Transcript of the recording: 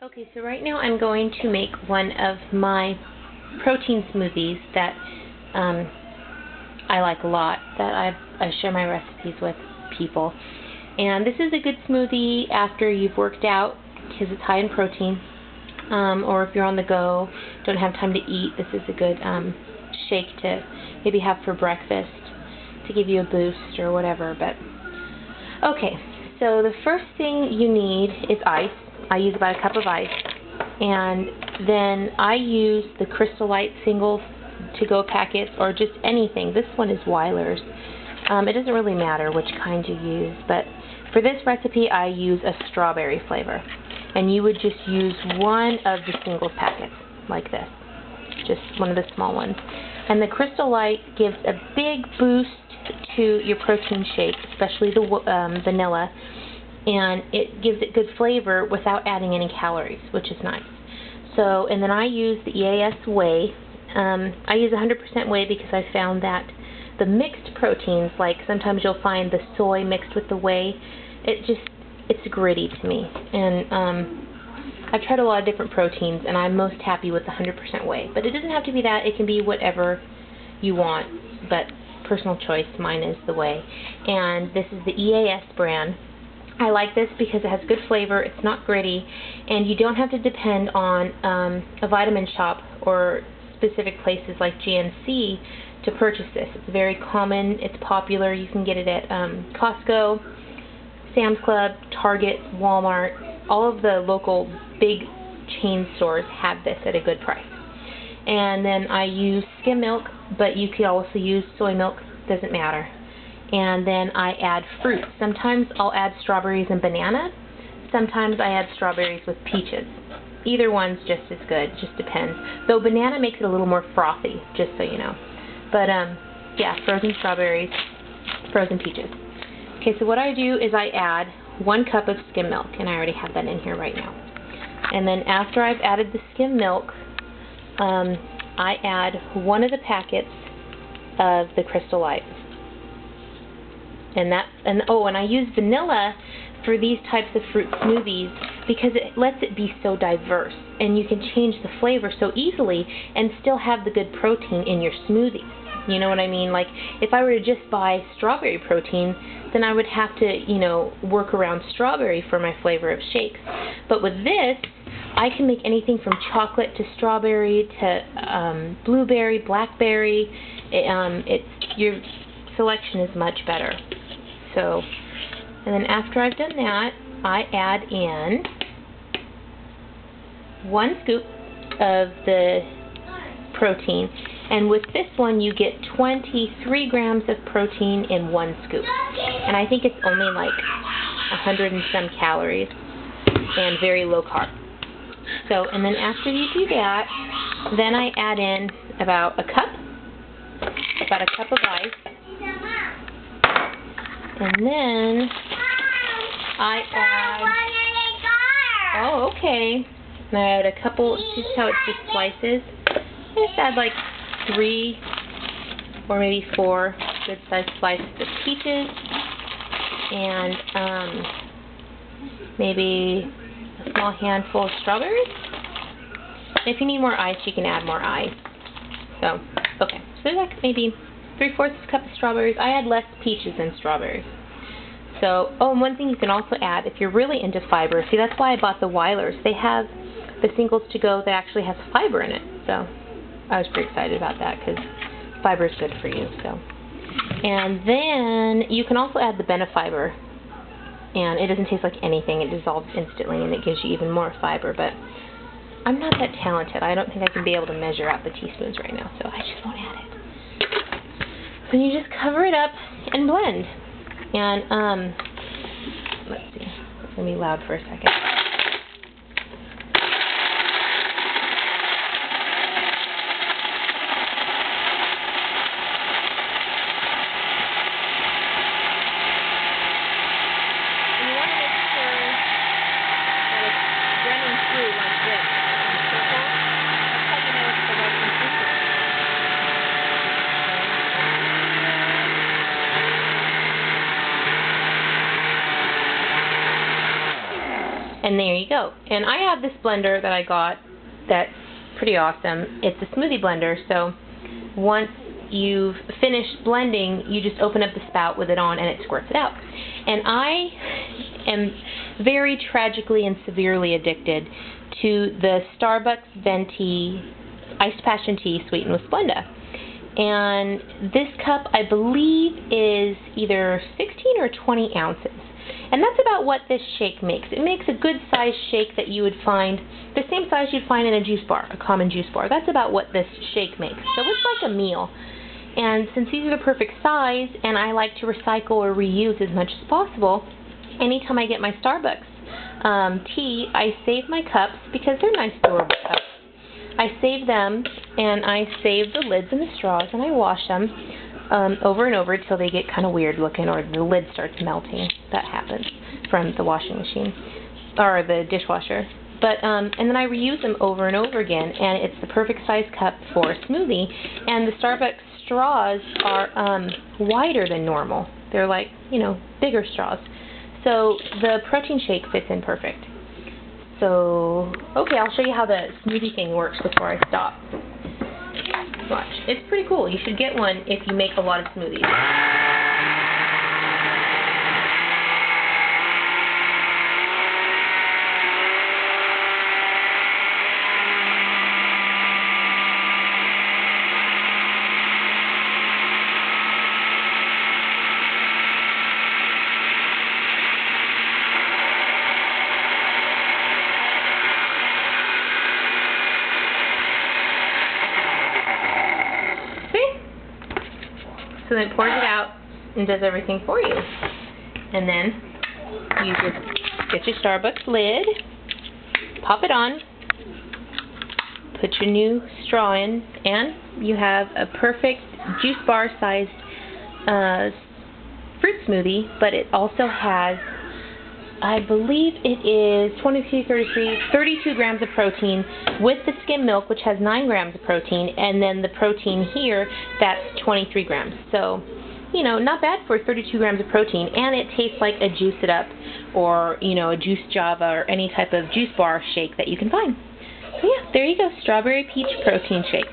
Okay, so right now I'm going to make one of my protein smoothies that I like a lot, that I share my recipes with people. And this is a good smoothie after you've worked out because it's high in protein. Or if you're on the go, don't have time to eat, this is a good shake to maybe have for breakfast to give you a boost or whatever. But okay, so the first thing you need is ice. I use about a cup of ice, and then I use the Crystal Light single to-go packets or just anything. This one is Weiler's. It doesn't really matter which kind you use, but for this recipe I use a strawberry flavor, and you would just use one of the singles packets like this, just one of the small ones. And the Crystal Light gives a big boost to your protein shake, especially the vanilla, and it gives it good flavor without adding any calories, which is nice. So, and then I use the EAS whey. I use 100% whey because I found that the mixed proteins, like sometimes you'll find the soy mixed with the whey, it's gritty to me. And I've tried a lot of different proteins, and I'm most happy with the 100% whey. But it doesn't have to be that. It can be whatever you want, but personal choice. Mine is the whey. And this is the EAS brand. I like this because it has good flavor, it's not gritty, and you don't have to depend on a vitamin shop or specific places like GNC to purchase this. It's very common, it's popular. You can get it at Costco, Sam's Club, Target, Walmart. All of the local big chain stores have this at a good price. And then I use skim milk, but you could also use soy milk, doesn't matter. And then I add fruit. Sometimes I'll add strawberries and banana. Sometimes I add strawberries with peaches. Either one's just as good, just depends. Though banana makes it a little more frothy, just so you know. But yeah, frozen strawberries, frozen peaches. Okay, so what I do is I add 1 cup of skim milk, and I already have that in here right now. And then after I've added the skim milk, I add 1 of the packets of the Crystal Light. And I use vanilla for these types of fruit smoothies because it lets it be so diverse, and you can change the flavor so easily and still have the good protein in your smoothie. You know what I mean? Like, if I were to just buy strawberry protein, then I would have to, you know, work around strawberry for my flavor of shakes. But with this, I can make anything from chocolate to strawberry to blueberry, blackberry. Your selection is much better. So, and then after I've done that, I add in 1 scoop of the protein. And with this one, you get 23 grams of protein in 1 scoop. And I think it's only like 100 and some calories and very low carb. So, and then after you do that, then I add in about a cup of ice. And then I add, oh, okay. And I add a couple, just how it just slices. I just add like 3 or maybe 4 good-sized slices of peaches, and maybe a small handful of strawberries. If you need more ice, you can add more ice. So, okay. So there's like maybe 3/4 cup of strawberries. I add less peaches than strawberries. So, oh, and one thing you can also add, if you're really into fiber, see, that's why I bought the Weiler's. They have the singles to go that actually has fiber in it. So, I was pretty excited about that because fiber is good for you. So, and then you can also add the Benefiber, and it doesn't taste like anything. It dissolves instantly, and it gives you even more fiber. But I'm not that talented. I don't think I can be able to measure out the teaspoons right now, so I just won't add it. Then you just cover it up and blend. And, let's see, it's going to be loud for a second. And you want to make sure that it's running through like this, in a circle. That's how you know it's the right consistency. And there you go. And I have this blender that I got that's pretty awesome. It's a smoothie blender, so once you've finished blending, you just open up the spout with it on and it squirts it out. And I am very tragically and severely addicted to the Starbucks Venti iced passion tea sweetened with Splenda. And this cup, I believe, is either 16 or 20 ounces. And that's about what this shake makes. It makes a good size shake that you would find, the same size you'd find in a juice bar, a common juice bar. That's about what this shake makes. So it's like a meal. And since these are the perfect size, and I like to recycle or reuse as much as possible, anytime I get my Starbucks tea, I save my cups because they're nice, durable cups. I save them, and I save the lids and the straws, and I wash them over and over until they get kind of weird looking or the lid starts melting. That happens from the washing machine or the dishwasher. But and then I reuse them over and over again, and it's the perfect size cup for a smoothie. And the Starbucks straws are wider than normal. They're like, you know, bigger straws. So the protein shake fits in perfect. So, okay, I'll show you how the smoothie thing works before I stop. Watch. It's pretty cool. You should get one if you make a lot of smoothies. So then it pours it out and does everything for you. And then you just get your Starbucks lid, pop it on, put your new straw in, and you have a perfect juice bar sized fruit smoothie, but it also has, I believe it is 32 grams of protein with the skim milk, which has 9 grams of protein, and then the protein here, that's 23 grams. So, you know, not bad for 32 grams of protein, and it tastes like a Juice It Up or, you know, a Juice Java or any type of juice bar shake that you can find. So yeah, there you go, strawberry peach protein shake.